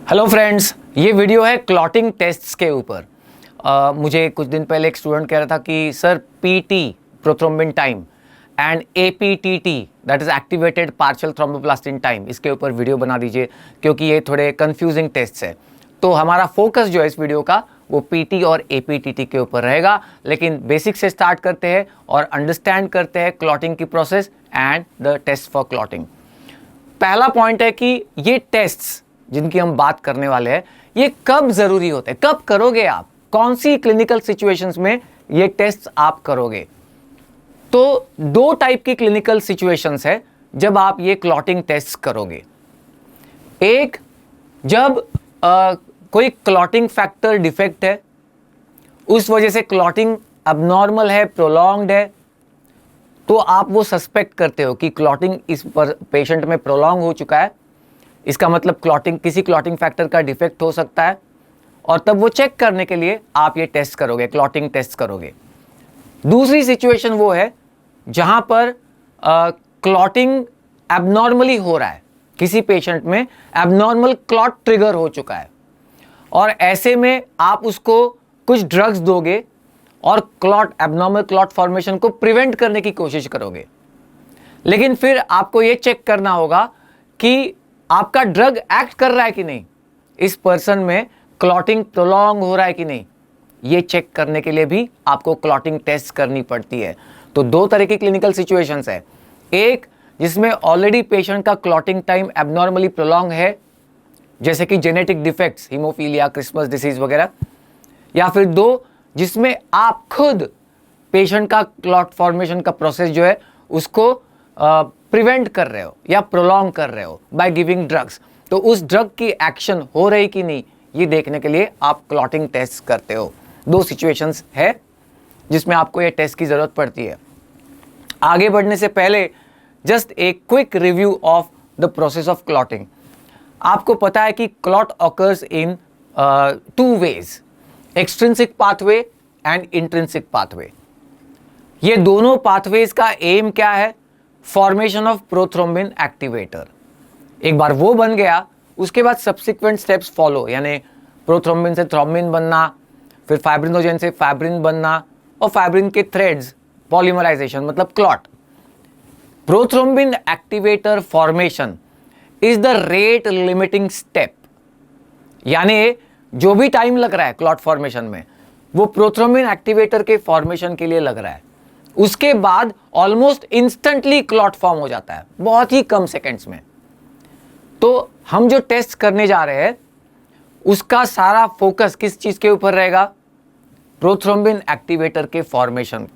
Hello friends, ये video है clotting tests के ऊपर। मुझे कुछ दिन पहले एक स्टूडेंट कह रहा था कि sir PT prothrombin time and APTT that is activated partial thromboplastin time, इसके ऊपर वीडियो बना दीजिए क्योंकि ये थोड़े कंफ्यूजिंग टेस्ट्स है। तो हमारा फोकस जो है इस वीडियो का वो पीटी और एपीटीटी के ऊपर रहेगा, लेकिन बेसिक से स्टार्ट करते हैं और अंडरस्टैंड करते हैं क्लॉटिंग की process and the test for clotting. पहला पॉइंट है कि ये टेस्ट्स जिनकी हम बात करने वाले हैं ये कब जरूरी होते हैं, कब करोगे आप, कौन सी क्लिनिकल सिचुएशंस में ये टेस्ट आप करोगे। तो दो टाइप की क्लिनिकल सिचुएशंस है जब आप ये क्लॉटिंग टेस्ट करोगे। एक, जब कोई क्लॉटिंग फैक्टर डिफेक्ट है, उस वजह से क्लॉटिंग अबनॉर्मल है, प्रोलॉन्ग्ड है, तो आप वो सस्पेक्ट करते हो कि क्लॉटिंग इस पेशेंट में प्रोलॉन्ग हो चुका है, इसका मतलब क्लॉटिंग, किसी क्लॉटिंग फैक्टर का डिफेक्ट हो सकता है, और तब वो चेक करने के लिए आप ये टेस्ट करोगे, क्लॉटिंग टेस्ट करोगे। दूसरी सिचुएशन वो है जहां पर क्लॉटिंग एबनॉर्मली हो रहा है, किसी पेशेंट में एबनॉर्मल क्लॉट ट्रिगर हो चुका है और ऐसे में आप उसको कुछ ड्रग्स दोगे और क्लॉट, एबनॉर्मल क्लॉट फॉर्मेशन को प्रिवेंट करने की कोशिश करोगे। लेकिन फिर आपको ये चेक करना होगा कि आपका ड्रग एक्ट कर रहा है कि नहीं, इस पर्सन में क्लॉटिंग प्रोलॉन्ग हो रहा है कि नहीं, ये चेक करने के लिए भी आपको क्लॉटिंग टेस्ट करनी पड़ती है। तो दो तरह की क्लिनिकल सिचुएशंस है, एक जिसमें ऑलरेडी पेशेंट का क्लॉटिंग टाइम एबनॉर्मली प्रोलॉन्ग है, जैसे कि genetic defects, haemophilia, Christmas disease वगैरह, या फिर दो जिसमें आप खुद पेशेंट का क्लॉट फॉर्मेशन का प्रोसेस जो है उसको प्रिवेंट कर रहे हो या प्रोलॉन्ग कर रहे हो बाय गिविंग ड्रग्स। तो उस ड्रग की एक्शन हो रही कि नहीं, ये देखने के लिए आप क्लॉटिंग टेस्ट करते हो। दो सिचुएशंस है जिसमें आपको ये टेस्ट की जरूरत पड़ती है। आगे बढ़ने से पहले just a quick review of the process of clotting. आपको पता है कि clot occurs in two ways, extrinsic pathway and intrinsic pathway. ये दोनों पाथवेज का एम क्या है? Formation of prothrombin activator. एक बार वो बन गया, उसके बाद सब्सिक्वेंट स्टेप्स फॉलो, यानी प्रोथ्रोम्बिन से थ्रोम्बिन बनना, फिर फाइब्रिनोजेन से फाइब्रिन बनना, और फाइब्रिन के थ्रेड्स, पॉलीमराइजेशन मतलब clot. Prothrombin activator formation is the rate limiting step, यानी जो भी टाइम लग रहा है क्लॉट फॉर्मेशन में वो प्रोथ्रोम्बिन एक्टिवेटर के फॉर्मेशन के लिए लग रहा है। उसके बाद ऑलमोस्ट इंस्टेंटली क्लॉट फॉर्म हो जाता है, बहुत ही कम सेकेंड्स में। तो हम जो टेस्ट करने जा रहे हैं उसका सारा फोकस किस चीज के ऊपर रहेगा? प्रोथ्रोम्बिन एक्टिवेटर के फॉर्मेशन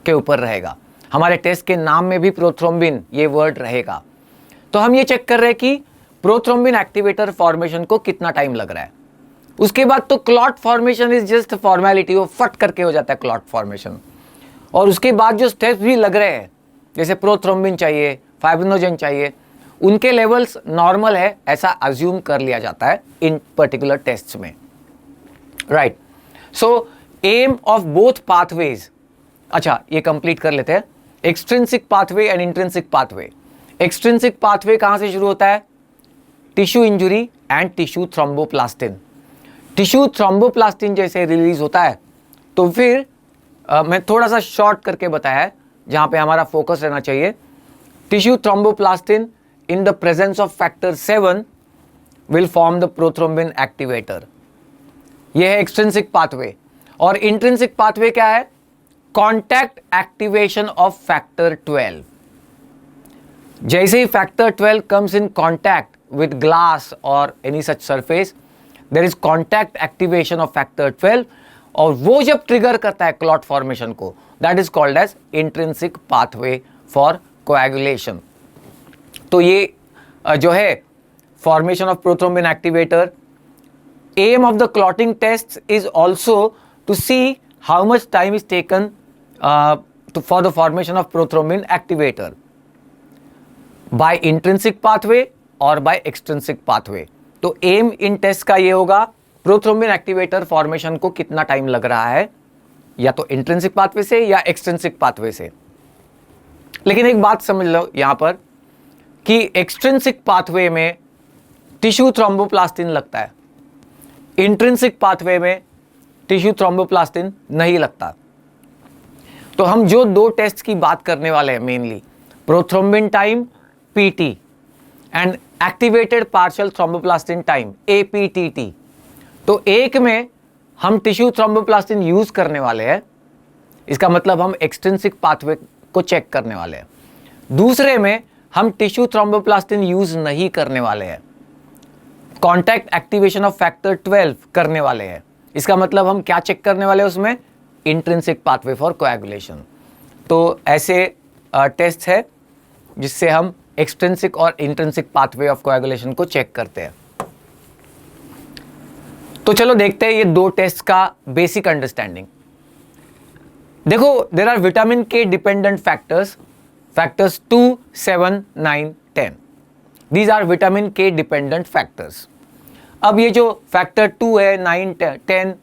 के ऊपर रहेगा। हमारे टेस्ट के नाम में भी प्रोथ्रोम्बिन ये वर्ड रहेगा। तो हम ये चेक कर रहे हैं कि प्रोथ्रोम्बिन एक्टिवेटर फॉर्मेशन को कितना टाइम लग रहा है। उसके बाद तो clot formation is just formality, वो फट करके हो जाता है क्लॉट फॉर्मेशन। और उसके बाद जो स्टेप्स भी लग रहे हैं, जैसे प्रोथ्रोम्बिन चाहिए, फाइब्रिनोजेन चाहिए, उनके लेवल्स नॉर्मल है ऐसा अज्यूम कर लिया जाता है इन पर्टिकुलर टेस्ट्स में, right. So aim of both pathways, अच्छा ये कंप्लीट कर लेते हैं। Extrinsic pathway and intrinsic pathway. Extrinsic pathway कहां से शुरू होता है? Tissue injury and tissue thromboplastin. Tissue thromboplastin जैसे रिलीज होता है तो फिर मैं थोड़ा सा शॉर्ट करके बताया है जहां पे हमारा फोकस रहना चाहिए। Tissue thromboplastin in the presence of factor 7 will form the prothrombin activator. यह है एक्सट्रिंसिक पाथवे। और इंट्रिंसिक पाथवे क्या है? Contact activation of factor 12। जैसे ही factor 12 comes in contact with glass और any such surface, there is contact activation of factor 12, और वो जब ट्रिगर करता है क्लॉट फॉर्मेशन को, that is called as intrinsic pathway for coagulation. तो ये जो है formation of prothrombin activator. Aim of the clotting test is also to see how much time is taken for the formation of prothrombin activator by intrinsic pathway और by extrinsic pathway. तो aim इन test का ये होगा, prothrombin activator formation को कितना time लग रहा है, या तो इंट्रिंसिक पाथवे से या एक्सट्रिंसिक पाथवे से। लेकिन एक बात समझ लो यहां पर कि एक्सट्रिंसिक पाथवे में टिश्यू थ्रोम्बोप्लास्टिन लगता है, इंट्रिंसिक पाथवे में टिश्यू थ्रोम्बोप्लास्टिन नहीं लगता। तो हम जो दो टेस्ट की बात करने वाले हैं mainly, prothrombin time PT and activated partial thromboplastin time APTT. तो एक में हम टिश्यू थ्रोम्बोप्लास्टिन यूज करने वाले हैं, इसका मतलब हम एक्सट्रिंसिक पाथवे को चेक करने वाले हैं। दूसरे में हम टिश्यू थ्रोम्बोप्लास्टिन यूज नहीं करने वाले हैं, कॉन्टैक्ट एक्टिवेशन ऑफ फैक्टर 12 करने वाले हैं। इसका मतलब हम क्या चेक करने वाले हैं उसमें, इंट्रिंसिक पाथवे फॉर कोएगुलेशन। तो ऐसे टेस्ट है जिससे हम एक्सट्रिंसिक और इंट्रिंसिक पाथवे ऑफ कोएगुलेशन को चेक करते हैं। तो चलो देखते हैं ये दो टेस्ट का बेसिक अंडरस्टैंडिंग। देखो, there are vitamin K dependent factors, factors 2, 7, 9, 10। These are vitamin K dependent factors. अब ये जो फैक्टर 2 है, 9, 10,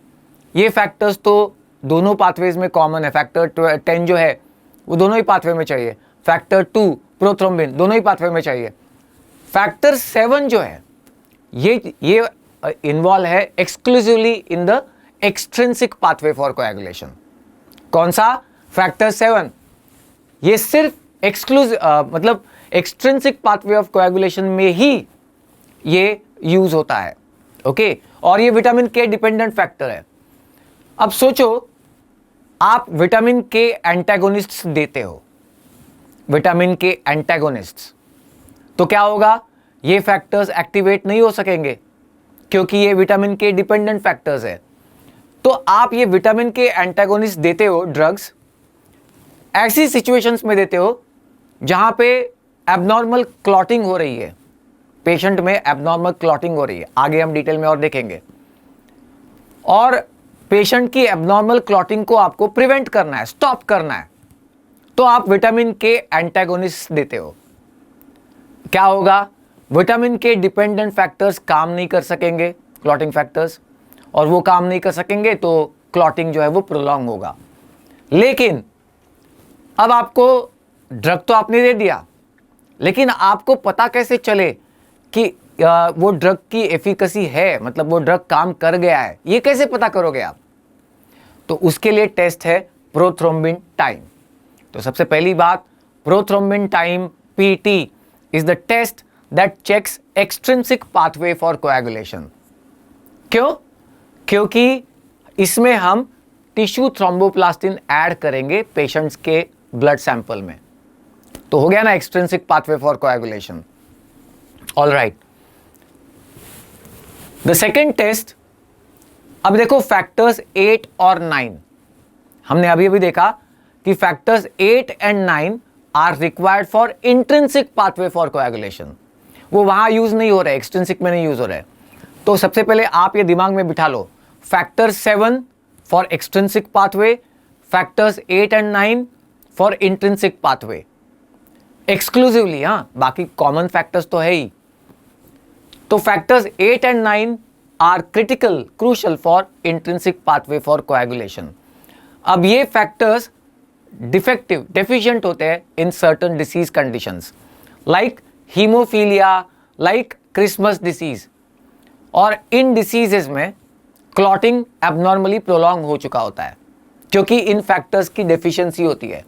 ये फैक्टर्स तो दोनों पाथवेज में कॉमन है। फैक्टर 10 जो है वो दोनों ही पाथवे में चाहिए, फैक्टर 2 प्रोथ्रोम्बिन दोनों ही पाथवे में चाहिए। फैक्टर 7 जो है ये इन्वॉल्व है exclusively in the extrinsic pathway for coagulation. कौन सा? फैक्टर 7। ये सिर्फ मतलब एक्सट्रिंसिक पाथवे ऑफ कोएगुलेशन में ही ये यूज होता है, ओके। और ये विटामिन के डिपेंडेंट फैक्टर है। अब सोचो, आप विटामिन के एंटागोनिस्ट्स देते हो, विटामिन के एंटागोनिस्ट्स, तो क्या होगा, ये फैक्टर्स एक्टिवेट नहीं हो सकेंगे क्योंकि ये विटामिन के डिपेंडेंट फैक्टर्स है। तो आप ये विटामिन के एंटागोनिस्ट देते हो ड्रग्स, ऐसी सिचुएशंस में देते हो जहां पे एबनॉर्मल क्लॉटिंग हो रही है, पेशेंट में एबनॉर्मल क्लॉटिंग हो रही है, आगे हम डिटेल में और देखेंगे। और पेशेंट की एबनॉर्मल क्लॉटिंग को आपको प्रिवेंट करना है, स्टॉप करना है, तो आप विटामिन के एंटागोनिस्ट देते हो। क्या होगा, विटामिन के डिपेंडेंट फैक्टर्स काम नहीं कर सकेंगे, क्लॉटिंग फैक्टर्स, और वो काम नहीं कर सकेंगे तो क्लॉटिंग जो है वो प्रोलॉन्ग होगा। लेकिन अब आपको ड्रग तो आपने दे दिया, लेकिन आपको पता कैसे चले कि वो ड्रग की एफिकेसी है, मतलब वो ड्रग काम कर गया है, ये कैसे पता करोगे आप? तो उसके लिए टेस्ट है प्रोथ्रोम्बिन टाइम। तो सबसे पहली बात, prothrombin time PT is the test that checks extrinsic pathway for coagulation. क्यों? क्योंकि इसमें हम टिश्यू थ्रोम्बोप्लास्टिन ऐड करेंगे पेशेंट्स के ब्लड सैंपल में। तो हो गया ना extrinsic pathway for coagulation. All right, the second test, अब देखो फैक्टर्स 8 और 9, हमने अभी अभी देखा कि factors 8 and 9 are required for intrinsic pathway for coagulation. वो वहां यूज नहीं हो रहे, एक्सट्रिंसिक में नहीं यूज हो रहे। तो सबसे पहले आप ये दिमाग में बिठा लो, factor 7 for extrinsic pathway, factors 8 and 9 for intrinsic pathway exclusively. हाँ, बाकी कॉमन फैक्टर्स तो है ही। तो factors 8 and 9 are critical, crucial for intrinsic pathway for coagulation. अब ये फैक्टर्स डिफेक्टिव, डेफिशिएंट होते हैं in certain disease conditions like hemophilia, like Christmas disease. और इन डिसीजेस में क्लॉटिंग एबनॉर्मली प्रोलॉन्ग हो चुका होता है क्योंकि इन फैक्टर्स की डेफिशिएंसी होती है।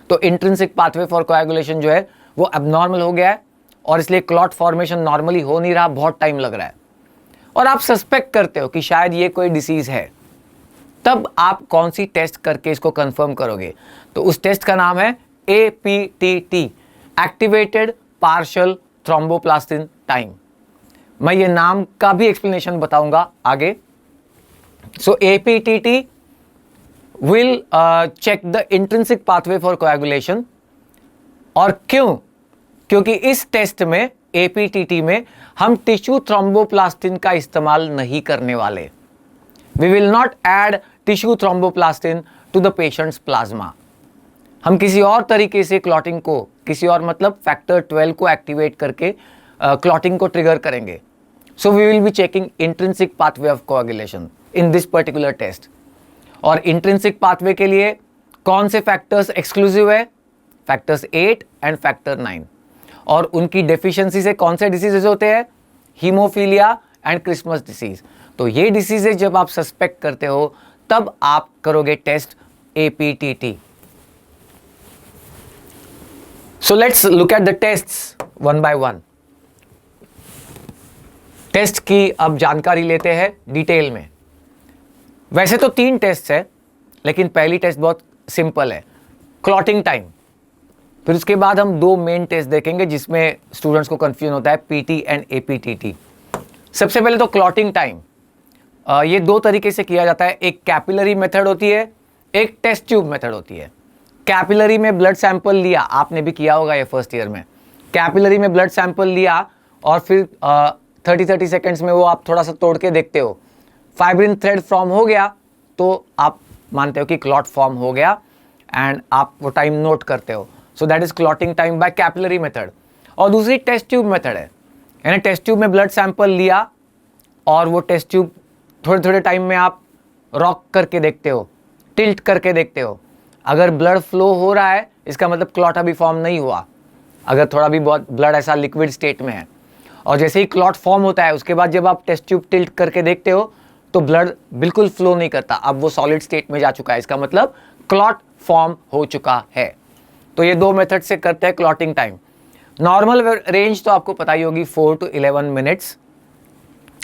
तो इंट्रिंसिक पाथवे फॉर कोएगुलेशन जो है वो एबनॉर्मल हो गया है और इसलिए क्लॉट फॉर्मेशन नॉर्मली हो नहीं रहा, बहुत टाइम लग रहा है, और आप सस्पेक्ट करते हो कि शायद ये कोई डिसीज है। तब आप कौन सी टेस्ट करके इसको कंफर्म करोगे? तो उस टेस्ट का नाम है APTT, activated partial thromboplastin time. मैं ये नाम का भी एक्सप्लेनेशन बताऊंगा आगे। So APTT will check the intrinsic pathway for coagulation. और क्यों? क्योंकि इस टेस्ट में, APTT में, हम टिश्यू थ्रोम्बोप्लास्टिन का इस्तेमाल नहीं करने वाले। We will not add tissue thromboplastin to the patient's plasma. हम किसी और तरीके से क्लॉटिंग को, किसी और मतलब फैक्टर 12 को एक्टिवेट करके क्लॉटिंग को ट्रिगर करेंगे। So we will be checking intrinsic pathway of coagulation in this particular test. और इंट्रिंसिक पाथवे के लिए कौन से फैक्टर्स एक्सक्लूसिव है? Factors 8 and factor 9। और उनकी डेफिशिएंसी से कौन से डिसीजेज होते हैं? Haemophilia and Christmas disease. तो ये डिसीजेज जब आप सस्पेक्ट करते हो तब आप करोगे test APTT। So let's look at the tests one by one. Test की अब जानकारी लेते हैं डिटेल में। वैसे तो 3 टेस्ट है, लेकिन पहली टेस्ट बहुत सिंपल है, क्लॉटिंग टाइम। फिर उसके बाद हम 2 मेन टेस्ट देखेंगे जिसमें स्टूडेंट्स को कंफ्यूजन होता है, PT एंड APTT। सबसे पहले तो क्लॉटिंग टाइम, ये 2 तरीके से किया जाता है। एक कैपिलरी मेथड होती है, एक टेस्ट ट्यूब मेथड होती है। कैपिलरी में ब्लड सैंपल लिया, आपने भी किया होगा ये फर्स्ट ईयर में। कैपिलरी में ब्लड सैंपल लिया और फिर 30 सेकेंड्स में वो आप थोड़ा सा तोड़ के देखते हो, फाइब्रिन थ्रेड फॉर्म हो गया तो आप मानते हो कि क्लॉट फॉर्म हो गया एंड आप वो टाइम नोट करते हो। So that is clotting time by capillary method. और दूसरी टेस्ट ट्यूब मेथड है, यानी टेस्ट ट्यूब में ब्लड सैंपल लिया और वो टेस्ट ट्यूब थोड़े थोड़े टाइम में आप रॉक करके देखते हो, टिल्ट करके देखते हो। अगर ब्लड फ्लो हो रहा है इसका मतलब क्लॉट अभी फॉर्म नहीं हुआ, अगर थोड़ा भी बहुत ब्लड ऐसा लिक्विड स्टेट में है। और जैसे ही क्लॉट फॉर्म होता है उसके बाद जब आप टेस्ट ट्यूब टिल्ट करके देखते हो तो ब्लड बिल्कुल फ्लो नहीं करता, अब वो सॉलिड स्टेट में जा चुका है, इसका मतलब क्लॉट फॉर्म हो चुका है। तो ये 2 मेथड से करते हैं क्लॉटिंग टाइम। नॉर्मल रेंज तो आपको पता ही होगी 4 to 11 minutes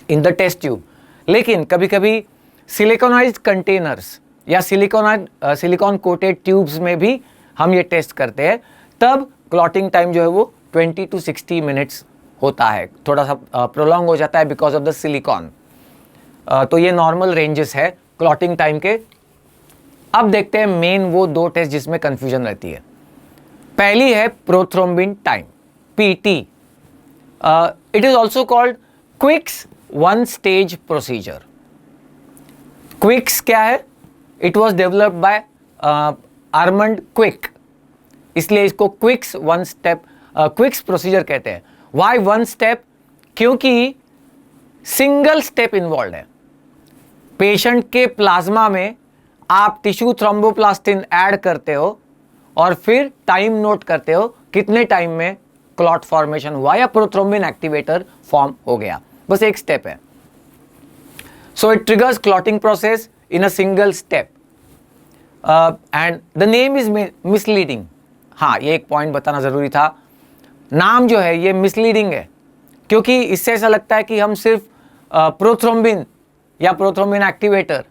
in the test tube, लेकिन कभी कभी सिलिकॉनाइज्ड कंटेनर्स या सिलिकॉन कोटेड ट्यूब्स में भी हम ये टेस्ट करते हैं, तब क्लॉटिंग टाइम जो है वो 20 to 60 मिनट्स होता है, थोड़ा सा प्रोलॉन्ग हो जाता है बिकॉज ऑफ द सिलिकॉन। तो ये नॉर्मल रेंजेस है क्लॉटिंग टाइम के। अब देखते हैं मेन वो 2 टेस्ट जिसमें कंफ्यूजन रहती है। पहली है prothrombin time, PT। It is also called Quick's 1 stage procedure. Quick's क्या है? It was developed by Armand Quick, इसलिए इसको क्विक्स 1 स्टेप क्विक्स प्रोसीजर कहते हैं। Why 1 step? क्योंकि सिंगल स्टेप इन्वॉल्व है। पेशेंट के प्लाज्मा में आप टिश्यू थ्रोम्बोप्लास्टिन ऐड करते हो और फिर टाइम नोट करते हो कितने टाइम में क्लॉट फॉर्मेशन हुआ या प्रोथ्रोम्बिन एक्टिवेटर फॉर्म हो गया। बस एक स्टेप है। So it triggers clotting process in a single step and the name is misleading. हाँ, ये एक पॉइंट बताना जरूरी था, नाम जो है ये मिसलीडिंग है, क्योंकि इससे ऐसा लगता है कि हम सिर्फ प्रोथ्रोम्बिन या प्रोथ्रोम्बिन एक्टिवेटर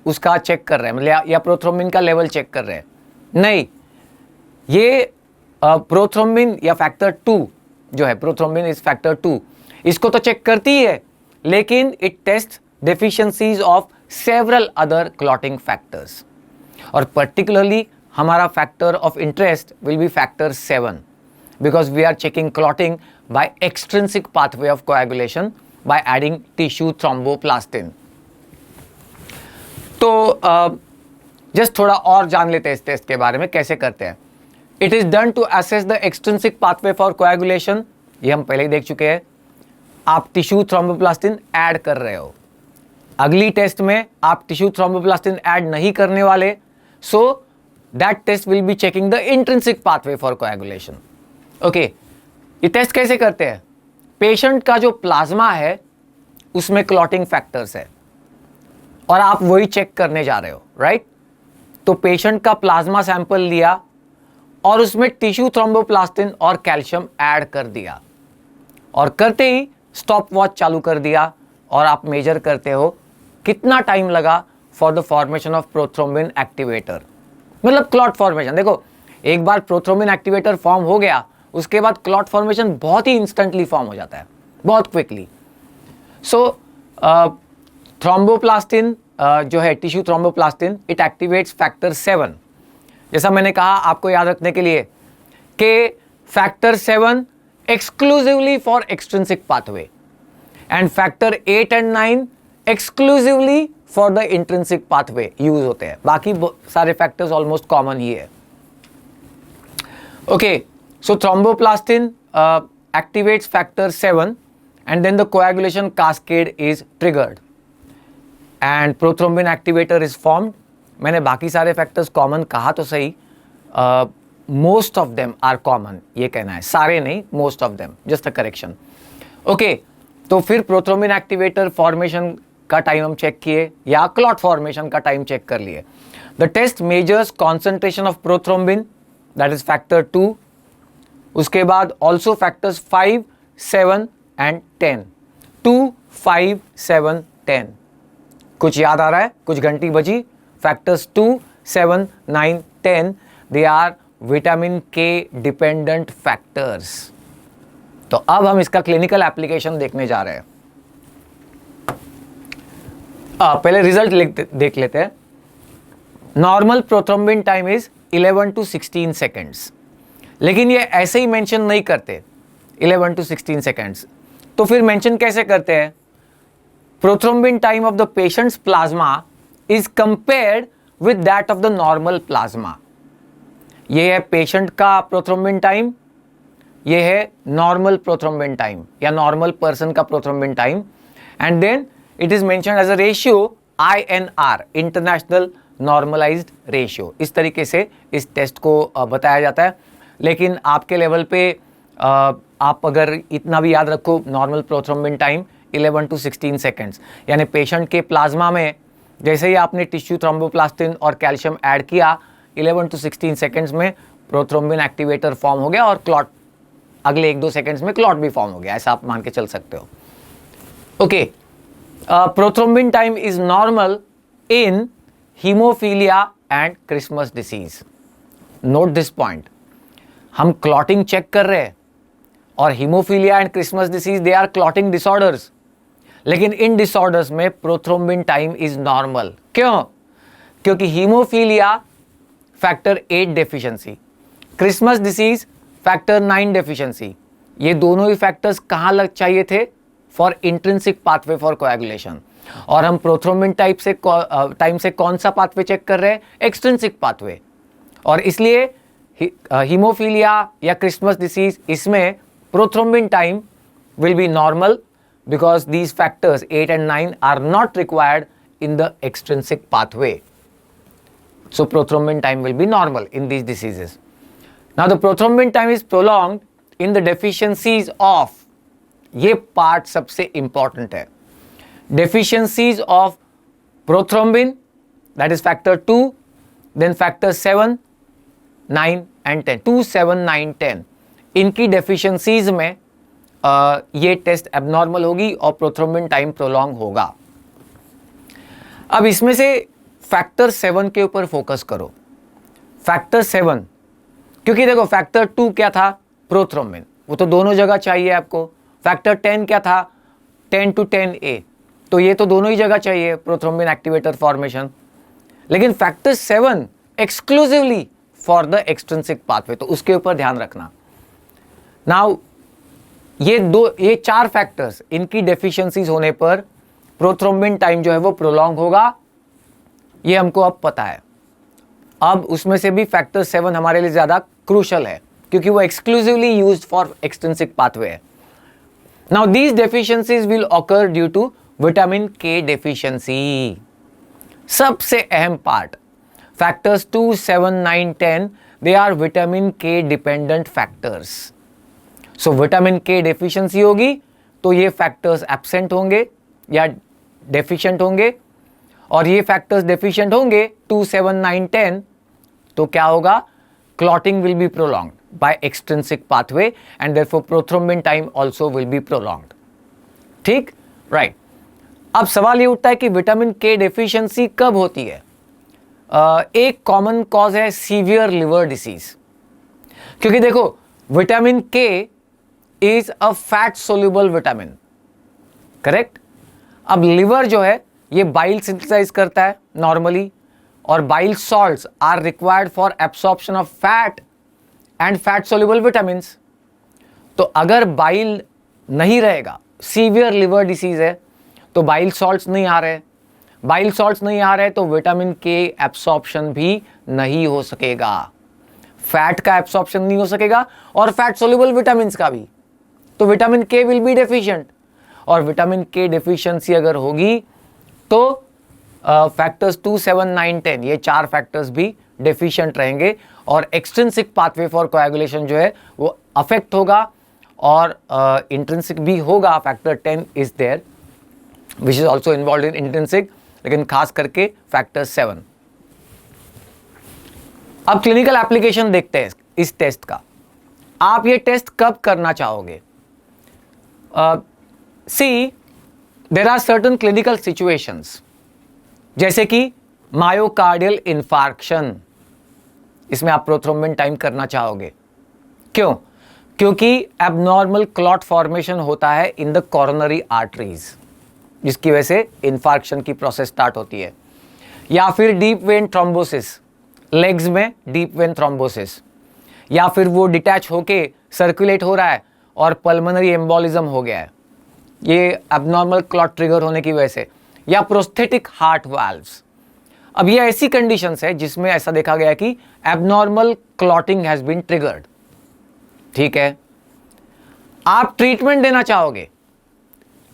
उसका चेक कर रहे हैं, मतलब या प्रोथ्रोम्बिन का लेवल चेक कर रहे हैं। नहीं, ये प्रोथ्रोम्बिन या फैक्टर 2 जो है, प्रोथ्रोम्बिन इज फैक्टर 2, इसको तो चेक करती है, लेकिन it taste deficiencies of several other clotting factors. और पर्टिकुलरली हमारा factor of interest will be factor 7 because we are checking clotting by extrinsic pathway of coagulation by adding tissue thromboplastin। तो just थोड़ा और जान लेते हैं इस टेस्ट के बारे में, कैसे करते हैं। It is done to assess the extrinsic pathway for coagulation, ये हम पहले ही देख चुके हैं। आप टिश्यू थ्रोम्बोप्लास्टिन ऐड कर रहे हो, अगली टेस्ट में आप टिश्यू थ्रोम्बोप्लास्टिन ऐड नहीं करने वाले, so that test will be checking the intrinsic pathway for coagulation. Okay, ये टेस्ट कैसे करते हैं? पेशेंट का जो प्लाज्मा है उसमें क्लॉटिंग फैक्टर्स है और आप वही चेक करने जा रहे हो, राइट? तो पेशेंट का प्लाज्मा सैंपल लिया और उसमें टिश्यू थ्रोम्बोप्लास्टिन और कैल्शियम ऐड कर दिया और करते ही स्टॉप वॉच चालू कर दिया और आप मेजर करते हो कितना टाइम लगा for the formation of prothrombin activator, मतलब क्लॉट फॉर्मेशन। देखो, एक बार प्रोथ्रोम्बिन एक्टिवेटर फॉर्म हो गया उसके बाद क्लॉट फॉर्मेशन बहुत ही इंस्टेंटली फॉर्म हो जाता है, बहुत क्विकली। सो थ्रोम्बोप्लास्टिन जो है tissue thromboplastin, it activates factor 7। जैसा मैंने कहा आपको याद रखने के लिए कि factor 7 exclusively for extrinsic pathway and factor 8 and 9 exclusively for the intrinsic pathway use होते हैं। बाकी सारे फैक्टर्स ऑलमोस्ट कॉमन ही है। Okay, so thromboplastin activates factor 7 and then the coagulation cascade is triggered and prothrombin activator is formed। मैंने बाकी सारे factors common कहा तो सही, most of them are common, ये कहना है, सारे नहीं, most of them, just a correction. Okay, तो फिर प्रोथ्रोम्बिन एक्टिवेटर फॉर्मेशन का टाइम हम चेक किए या क्लॉट फॉर्मेशन का टाइम चेक कर लिए. The test measures concentration of prothrombin, that is factor 2. उसके बाद ऑल्सो फैक्टर्स 5, 7 एंड 10. 2, 5, 7, 10. कुछ याद आ रहा है? कुछ घंटी बजी. Factors 2, 7, 9, 10 they are vitamin K dependent factors. तो अब हम इसका क्लिनिकल एप्लीकेशन देखने जा रहे हैं. पहले रिजल्ट देख लेते हैं. Normal prothrombin time is 11 to 16 seconds, लेकिन ये ऐसे ही मेंशन नहीं करते 11 to 16 सेकेंड्स. तो फिर मेंशन कैसे करते हैं? Prothrombin time of the patient's plasma is compared with that of the normal plasma. ये है पेशेंट का प्रोथ्रोम्बिन टाइम, ये है नॉर्मल प्रोथ्रोम्बिन टाइम या नॉर्मल पर्सन का prothrombin time, and then it is mentioned as a ratio INR, international normalised ratio. इस तरीके से इस टेस्ट को बताया जाता है. लेकिन आपके लेवल पे आप अगर इतना भी याद रखो, normal prothrombin time 11 to 16 seconds, यानी पेशेंट के प्लाज्मा में जैसे ही आपने टिश्यू थ्रोम्बोप्लास्टिन और कैल्शियम ऐड किया 11 to 16 सेकेंड्स में प्रोथ्रोम्बिन एक्टिवेटर फॉर्म हो गया और क्लॉट अगले 1-2 सेकेंड्स में क्लॉट भी फॉर्म हो गया. ऐसा आप मान के चल सकते हो. Okay, prothrombin time is normal in haemophilia and Christmas disease. Note this point. हम क्लॉटिंग चेक कर रहे हैं और haemophilia and Christmas disease they are clotting disorders, लेकिन इन डिसऑर्डर्स में प्रोथ्रोम्बिन टाइम इज नॉर्मल. क्यों? क्योंकि haemophilia factor 8 deficiency, Christmas disease factor 9 deficiency. ये दोनों ही फैक्टर्स कहां लग चाहिए थे? For intrinsic pathway for coagulation. और हम प्रोथ्रोम्बिन टाइम से कौन सा पाथवे चेक कर रहे हैं? Extrinsic pathway. और इसलिए हीमोफीलिया या क्रिसमस डिसीज, इसमें prothrombin time will be normal because these factors 8 and 9 are not required in the extrinsic pathway. So prothrombin time will be normal in these diseases. Now the prothrombin time is prolonged in the deficiencies of, ये part सबसे important है, deficiencies of prothrombin, that is factor 2, then factor 7, 9 and 10. 2, 7, 9, 10. इनकी deficiencies में ये test abnormal होगी और prothrombin time prolong होगा. अब इसमें से फैक्टर 7 के ऊपर फोकस करो. फैक्टर 7, क्योंकि देखो फैक्टर 2 क्या था? प्रोथ्रोम्बिन, वो तो दोनों जगह चाहिए आपको. फैक्टर 10 क्या था? 10 to 10A, तो ये तो दोनों ही जगह चाहिए प्रोथ्रोम्बिन एक्टिवेटर फॉर्मेशन. लेकिन factor 7 exclusively for the extrinsic pathway, तो उसके ऊपर ध्यान रखना. नाउ ये 4 फैक्टर्स, इनकी डेफिशिएंसीज होने पर प्रोथ्रोम्बिन टाइम जो है वो प्रोलॉन्ग होगा, ये हमको अब पता है. अब उसमें से भी फैक्टर 7 हमारे लिए ज्यादा क्रूशल है क्योंकि वो exclusively used for extrinsic pathway है. Now these deficiencies will occur due to vitamin K deficiency. सबसे अहम part, factors 2, 7, 9, 10 they are vitamin K dependent factors. So vitamin K deficiency होगी तो ये फैक्टर्स एब्सेंट होंगे या डेफिशिएंट होंगे, और ये फैक्टर्स डेफिशिएंट होंगे 2, 7, 9, 10, तो क्या होगा? Clotting will be prolonged by extrinsic pathway and therefore prothrombin time also will be prolonged. ठीक, राइट. अब सवाल ये उठता है कि विटामिन के डेफिशिएंसी कब होती है? एक कॉमन कॉज है सीवियर लिवर डिसीज, क्योंकि देखो vitamin K is a fat soluble vitamin, correct. अब लिवर जो है ये बाइल सिंथेसाइज करता है नॉर्मली, और bile salts are required for absorption of fat and fat soluble vitamins. तो अगर बाइल नहीं रहेगा, सीवियर लिवर डिसीज है, तो बाइल सॉल्ट्स नहीं आ रहे. बाइल सॉल्ट्स नहीं आ रहे तो विटामिन के एब्सॉर्प्शन भी नहीं हो सकेगा, फैट का एब्सॉर्प्शन नहीं हो सकेगा और फैट सोल्यूबल विटामिन्स का भी. तो विटामिन के विल बी डेफिशिएंट, और विटामिन के डेफिशिएंसी अगर होगी तो फैक्टर्स 2, 7, 9, 10 ये 4 फैक्टर्स भी डेफिशिएंट रहेंगे और एक्सट्रिंसिक पाथवे फॉर कोएगुलेशन जो है वो अफेक्ट होगा, और इंट्रिंसिक भी होगा, factor 10 is there which is also involve in intrinsic, लेकिन खास करके फैक्टर 7। अब क्लिनिकल एप्लीकेशन देखते हैं इस टेस्ट का। आप ये टेस्ट कब करना चाहोगे? See there are certain clinical situations, जैसे कि मायोकार्डियल इन्फार्क्शन, इसमें आप प्रोथ्रोम्बिन टाइम करना चाहोगे। क्यों? क्योंकि एबनॉर्मल क्लॉट फॉर्मेशन होता है इन द कोरोनरी आर्टरीज, जिसकी वजह से इन्फार्क्शन की प्रोसेस स्टार्ट होती है। या फिर डीप वेन थ्रोम्बोसिस, लेग्स में डीप वेन थ्रोम्बोसिस, या फिर वो डिटैच होके सर्कुलेट हो रहा है और पल्मोनरी एम्बोलिज्म हो गया है, ये एबनॉर्मल क्लॉट ट्रिगर होने की वजह से। या प्रोस्थेटिक हार्ट वाल्व्स। अब ये ऐसी कंडीशंस है जिसमें ऐसा देखा गया कि abnormal clotting has been triggered. ठीक है, आप ट्रीटमेंट देना चाहोगे,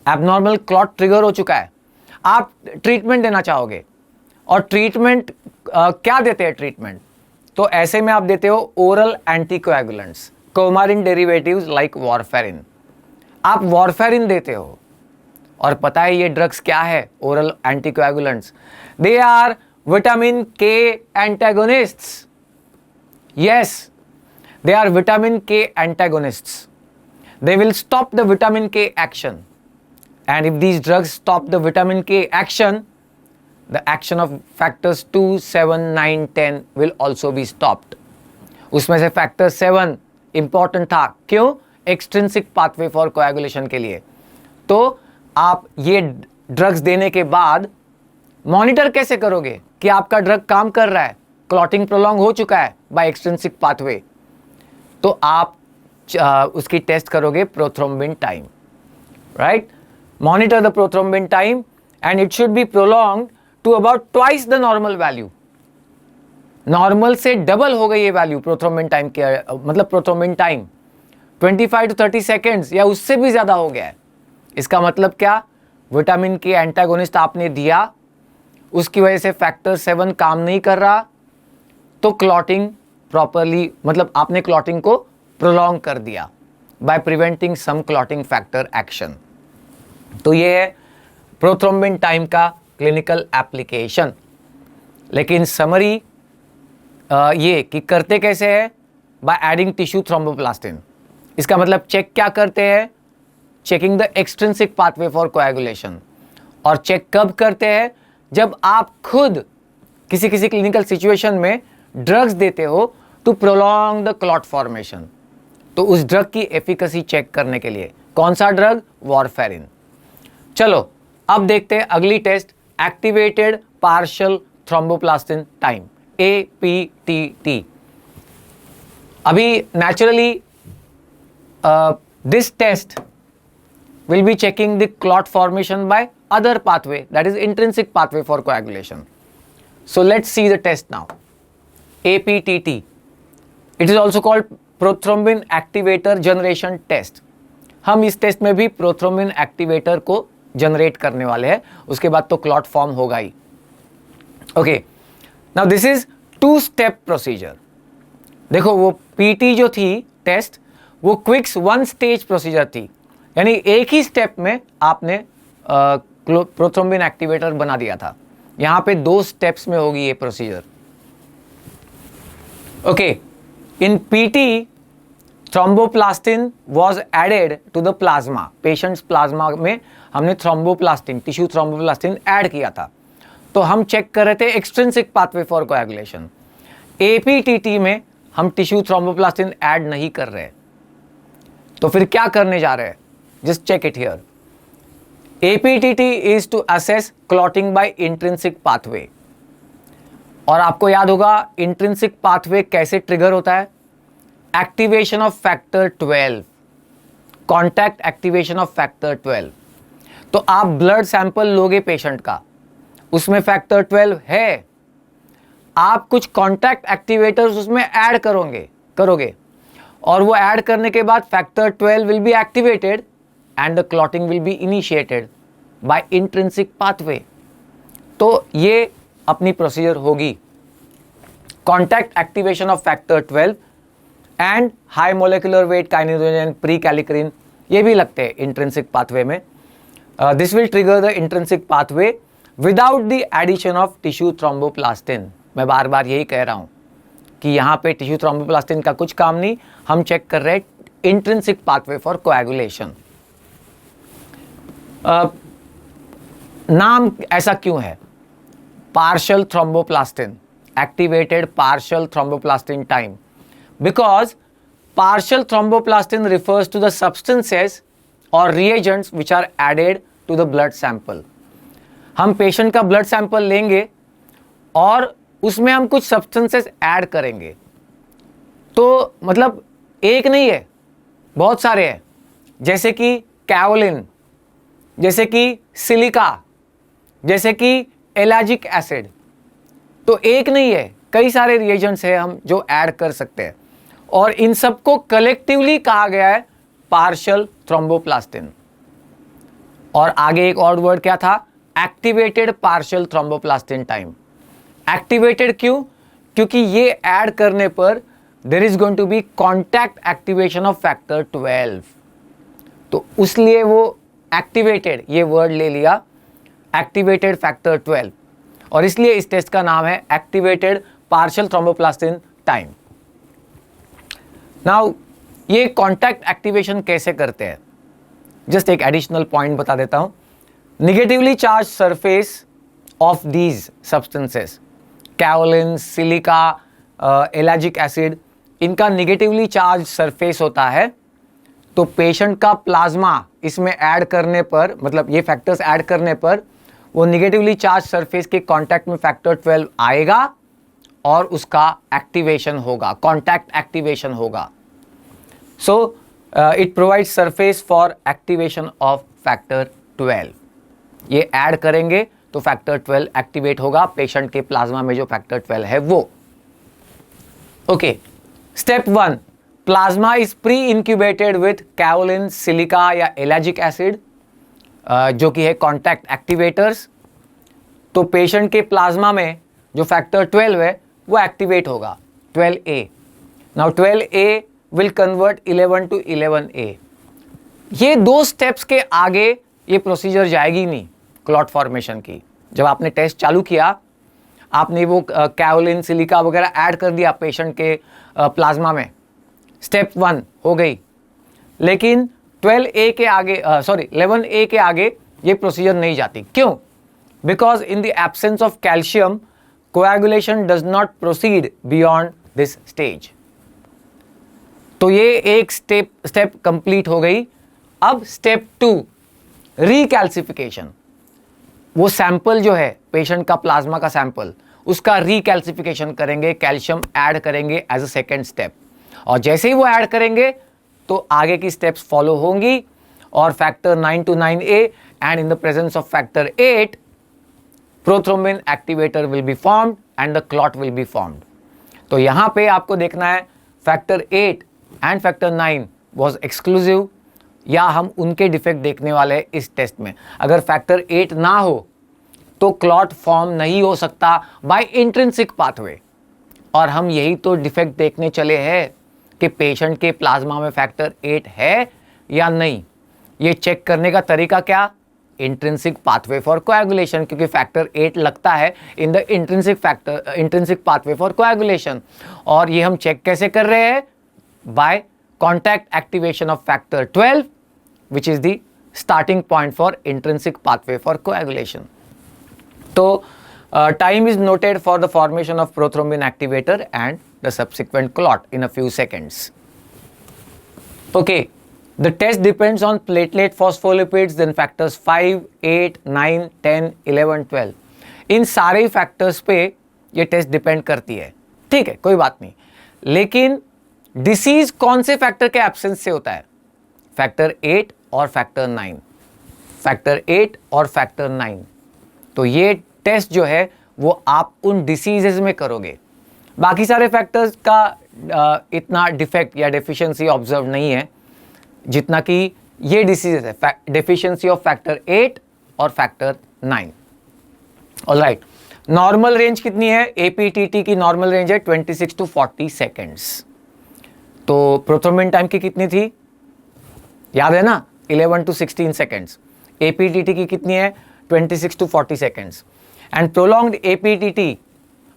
एबनॉर्मल क्लॉट ट्रिगर हो चुका है, आप ट्रीटमेंट देना चाहोगे। और ट्रीटमेंट क्या देते हैं ट्रीटमेंट? तो ऐसे में आप देते हो oral anticoagulants, coumarin derivatives like warfarin. आप वॉरफेरिन देते हो, और पता है ये ड्रग्स क्या है? Oral anticoagulants. They are vitamin K antagonists. Yes, they are vitamin K antagonists. They will stop the vitamin K action, and if these drugs stop the vitamin K action, the action of factors 2, 7, 9, 10 will also be stopped. उसमें से factor 7 important था। क्यों? Extrinsic pathway for coagulation के लिए। तो आप ये drugs देने के बाद मॉनिटर कैसे करोगे कि आपका ड्रग काम कर रहा है, क्लॉटिंग प्रोलॉन्ग हो चुका है बाय एक्सट्रिंसिक पाथवे? तो आप उसकी टेस्ट करोगे prothrombin time, right? Monitor the prothrombin time and it should be prolong to about twice the normal value. Normal से डबल हो गई ये वैल्यू प्रोथ्रोम्बिन टाइम के, मतलब प्रोथ्रोम्बिन टाइम 25 to 30 सेकेंड्स या उससे भी ज्यादा हो गया है। इसका मतलब क्या? विटामिन के एंटागोनिस्ट आपने दिया, उसकी वजह से फैक्टर 7 काम नहीं कर रहा, तो क्लॉटिंग प्रॉपरली, मतलब आपने क्लॉटिंग को प्रोलॉन्ग कर दिया by preventing some clotting factor action. तो ये है प्रोथ्रोम्बिन टाइम का क्लिनिकल एप्लीकेशन। लेकिन समरी ये कि करते कैसे है? By adding tissue thromboplastin. इसका मतलब चेक क्या करते हैं? Checking the extrinsic pathway for coagulation. और चेक कब करते हैं? जब आप खुद किसी किसी क्लिनिकल सिचुएशन में ड्रग्स देते हो to prolong the clot formation, तो उस ड्रग की एफिकेसी चेक करने के लिए। कौन सा ड्रग? वॉरफेरिन। चलो अब देखते हैं अगली test, activated partial thromboplastin time, APTT। अभी naturally this test will be checking the clot formation by other pathway, that is intrinsic pathway for coagulation. So let's see the test now. APTT. It is also called prothrombin activator generation test. हम इस test में भी prothrombin activator को generate करने वाले हैं, उसके बाद तो क्लॉट फॉर्म होगा ही। Okay, now this is 2-step procedure. देखो वो पीटी जो थी टेस्ट, वो क्विक्स 1 स्टेज प्रोसीजर थी, यानी एक ही स्टेप में आपने प्रोथ्रोम्बिन एक्टिवेटर बना दिया था। यहां पे 2 स्टेप्स में होगी ये procedure. Okay, in PT thromboplastin was added to the plasma. Patient's plasma में हमने थ्रोम्बोप्लास्टिन, टिश्यू थ्रोम्बोप्लास्टिन ऐड किया था। तो हम चेक कर रहे थे extrinsic pathway for coagulation. APTT में हम टिश्यू थ्रोम्बोप्लास्टिन ऐड नहीं कर रहे, तो फिर क्या करने जा रहे हैं? Just check it here. APTT is to assess clotting by intrinsic pathway. और आपको याद होगा intrinsic pathway कैसे ट्रिगर होता है? Activation of factor 12, contact activation of factor 12. तो आप ब्लड सैंपल लोगे पेशेंट का, उसमें फैक्टर 12 है, आप कुछ कॉन्टैक्ट एक्टिवेटर्स उसमें ऐड करोगे और वो ऐड करने के बाद factor 12 will be activated and the clotting will be initiated by intrinsic pathway. तो ये अपनी प्रोसीजर होगी। Contact activation of factor 12 and high molecular weight kininogen prekallikrein, ये भी लगते हैं इंट्रिंसिक पाथवे में. This will trigger the intrinsic pathway without the addition of tissue thromboplastin. मैं बार बार यही कह रहा हूं कि यहां पे टिश्यू थ्रोम्बोप्लास्टिन का कुछ काम नहीं, हम चेक कर रहे हैं इंट्रिंसिक पाथवे फॉर कोएगुलेशन. नाम ऐसा क्यों है? Partial thromboplastin, activated partial thromboplastin time, because partial thromboplastin refers to the substances or reagents which are added to the blood sample. हम पेशेंट का ब्लड सैंपल लेंगे और उसमें हम कुछ सब्सटेंसेस ऐड करेंगे. तो मतलब एक नहीं है, बहुत सारे हैं, जैसे कि कैओलिन, जैसे कि सिलिका, जैसे कि एलाजिक एसिड. तो एक नहीं है, कई सारे रिएजेंट्स हैं हम जो ऐड कर सकते हैं, और इन सबको कलेक्टिवली कहा गया है पार्शियल थ्रोम्बोप्लास्टिन. और आगे एक और वर्ड क्या था? Activated partial thromboplastin time. Activated क्यों? क्योंकि ये ऐड करने पर there is going to be contact activation of factor 12. तो उसलिए वो एक्टिवेटेड ये वर्ड ले लिया, एक्टिवेटेड फैक्टर 12, और इसलिए इस टेस्ट का नाम है activated partial thromboplastin time. Now ये कॉन्टैक्ट एक्टिवेशन कैसे करते हैं? जस्ट एक एडिशनल पॉइंट बता देता हूं. Negatively charge surface of these substances, kaolin, silica, ellagic acid, इनका निगेटिवली चार्ज सरफेस होता है. तो पेशेंट का प्लाज्मा इसमें ऐड करने पर, मतलब ये फैक्टर्स ऐड करने पर, वो निगेटिवली चार्ज सरफेस के कांटेक्ट में फैक्टर 12 आएगा और उसका एक्टिवेशन होगा, कॉन्टैक्ट एक्टिवेशन होगा. So it provides surface for activation of factor 12. ये ऐड करेंगे तो फैक्टर 12 एक्टिवेट होगा पेशेंट के प्लाज्मा में, जो फैक्टर 12 है वो. Okay, step 1, plasma is pre incubated with kaolin, silica या एलाजिक एसिड, जो कि है कॉन्टैक्ट एक्टिवेटर्स. तो पेशेंट के प्लाज्मा में जो फैक्टर 12 है वो एक्टिवेट होगा, 12A. Now 12A will convert 11 to 11A. ये दो स्टेप्स के आगे ये प्रोसीजर जाएगी नहीं क्लॉट फॉर्मेशन की. जब आपने टेस्ट चालू किया, आपने वो कैओलिन, सिलिका वगैरह ऐड कर दिया पेशेंट के प्लाज्मा में, स्टेप 1 हो गई. लेकिन 12A के आगे, 11A के आगे ये प्रोसीजर नहीं जाती. क्यों? Because in the absence of calcium, coagulation does not proceed beyond this stage. तो ये एक स्टेप कंप्लीट हो गई. अब स्टेप 2, रीकैल्सिफिकेशन. वो सैंपल जो है पेशेंट का प्लाज्मा का सैंपल, उसका रीकैल्सिफिकेशन करेंगे, कैल्शियम ऐड करेंगे एज अ सेकेंड स्टेप. और जैसे ही वो ऐड करेंगे तो आगे की स्टेप्स फॉलो होंगी, और factor 9 to 9A and in the presence of factor 8 prothrombin activator will be formed and the clot will be formed. तो यहां पे आपको देखना है factor 8 and factor 9 was exclusive, या हम उनके डिफेक्ट देखने वाले हैं इस टेस्ट में. अगर फैक्टर 8 ना हो तो क्लॉट फॉर्म नहीं हो सकता बाय इंट्रिंसिक पाथवे. और हम यही तो डिफेक्ट देखने चले हैं कि पेशेंट के प्लाज्मा में फैक्टर 8 है या नहीं. ये चेक करने का तरीका क्या? इंट्रिंसिक पाथवे फॉर कोएगुलेशन, क्योंकि फैक्टर 8 लगता है in the intrinsic pathway for coagulation. और ये हम चेक कैसे कर रहे हैं? By contact activation of factor 12, which is the starting point for intrinsic pathway for coagulation. So time is noted for the formation of prothrombin activator and the subsequent clot in a few seconds. Okay, the test depends on platelet phospholipids, then factors 5, 8, 9, 10, 11, 12. इन सारे factors पे ये test depend करती है. ठीक है, कोई बात नहीं. लेकिन डिसीज कौन से फैक्टर के एब्सेंस से होता है? फैक्टर 8 और फैक्टर 9, फैक्टर 8 और फैक्टर 9. तो ये टेस्ट जो है वो आप उन डिसीजेज में करोगे. बाकी सारे फैक्टर्स का इतना डिफेक्ट या डेफिशिएंसी ऑब्जर्व नहीं है जितना कि ये डिसीजेज है, डेफिशिएंसी ऑफ फैक्टर 8 और फैक्टर 9. ऑलराइट, नॉर्मल रेंज कितनी है? एपीटीटी की नॉर्मल रेंज है 26 to 40 सेकेंड्स. तो प्रोथ्रोम्बिन टाइम की कितनी थी, याद है ना, 11 to 16 सेकेंड्स। APTT की कितनी है, 26 to 40 seconds. And prolonged APTT,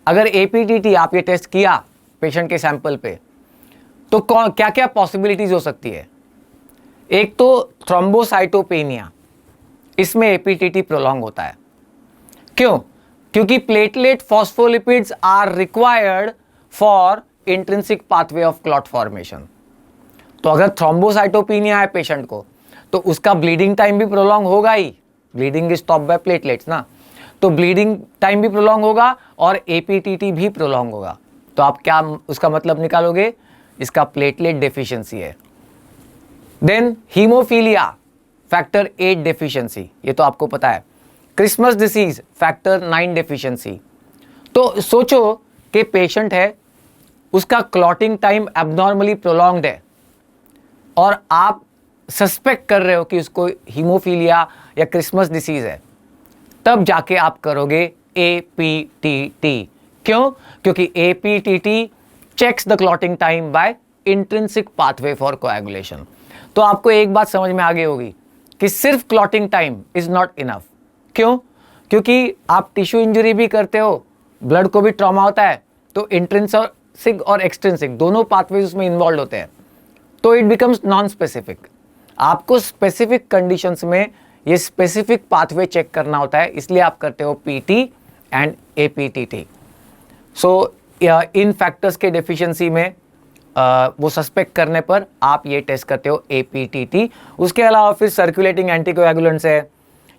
अगर APTT आप ये टेस्ट किया पेशेंट के सैंपल पे, तो क्या क्या पॉसिबिलिटीज हो सकती है। एक तो थ्रोम्बोसाइटोपेनिया, इसमें APTT प्रोलॉन्ग होता है। क्यों? क्योंकि platelet phospholipids are required for intrinsic pathway of clot formation. तो अगर थ्रोम्बोसाइटोपेनिया है पेशेंट को, तो उसका ब्लीडिंग टाइम भी प्रोलॉन्ग होगा ही, bleeding is stop by platelets ना, तो ब्लीडिंग टाइम भी प्रोलॉन्ग होगा और APTT भी प्रोलॉन्ग होगा। तो आप क्या उसका मतलब निकालोगे, इसका प्लेटलेट डेफिशिएंसी है। देन हीमोफीलिया, फैक्टर 8 डेफिशिएंसी, ये तो आपको पता है। Christmas disease, factor 9 deficiency. तो सोचो कि पेशेंट है, उसका क्लॉटिंग टाइम एबनॉर्मली प्रोलॉन्ग्ड है और आप सस्पेक्ट कर रहे हो कि उसको हीमोफीलिया या क्रिसमस डिसीज है, तब जाके आप करोगे APTT। क्यों? क्योंकि APTT checks the clotting time by intrinsic pathway for coagulation. तो आपको एक बात समझ में आ गई होगी कि सिर्फ clotting time is not enough. क्यों? क्योंकि आप टिश्यू इंजरी भी करते हो, ब्लड को भी ट्रॉमा होता है, तो इंट्रिंसिक और एक्सट्रिंसिक दोनों पाथवेज उसमें इन्वॉल्व होते हैं, तो इट बिकम्स नॉन स्पेसिफिक। आपको स्पेसिफिक कंडीशंस में ये स्पेसिफिक पाथवे चेक करना होता है, इसलिए आप करते हो PT and APTT। So in factors के डेफिशिएंसी में वो सस्पेक्ट करने पर आप ये टेस्ट करते हो APTT। उसके अलावा फिर सर्कुलेटिंग एंटीकोएगुलेंट्स है,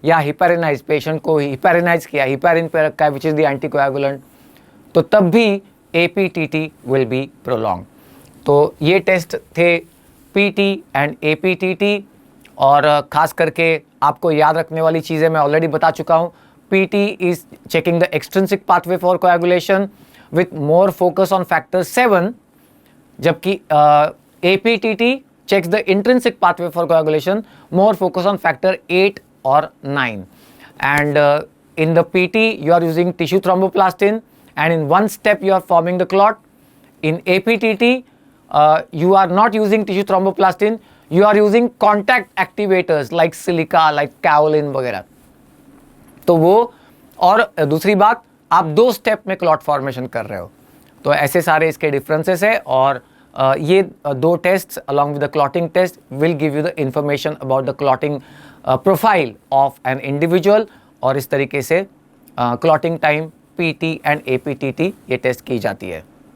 या हिपेरिनाइज, पेशेंट को हिपेरिनाइज किया, हिपेरिन पे रखा है विच इज द एंटीकोएगुलेंट, तो तब भी APTT विल बी प्रोलॉन्ग। तो ये टेस्ट थे PT एंड APTT। और खास करके आपको याद रखने वाली चीज़ें मैं ऑलरेडी बता चुका हूँ। PT is checking the extrinsic pathway for coagulation with more focus on factor 7, जबकि APTT checks the intrinsic pathway for coagulation, more focus on factor 8 or 9. And in the PT, you are using tissue thromboplastin, and in one step you are forming the clot. In APTT, you are not using tissue thromboplastin, you are using contact activators like silica, like kaolin वगैरह। तो वो, और दूसरी बात, आप 2 step में clot formation कर रहे हो। तो ऐसे सारे इसके डिफरेंसेस है, और ये 2 test along with the clotting test will give you the information about the clotting profile of an individual. और इस तरीके से clotting time PT and APTT ये टेस्ट की जाती है।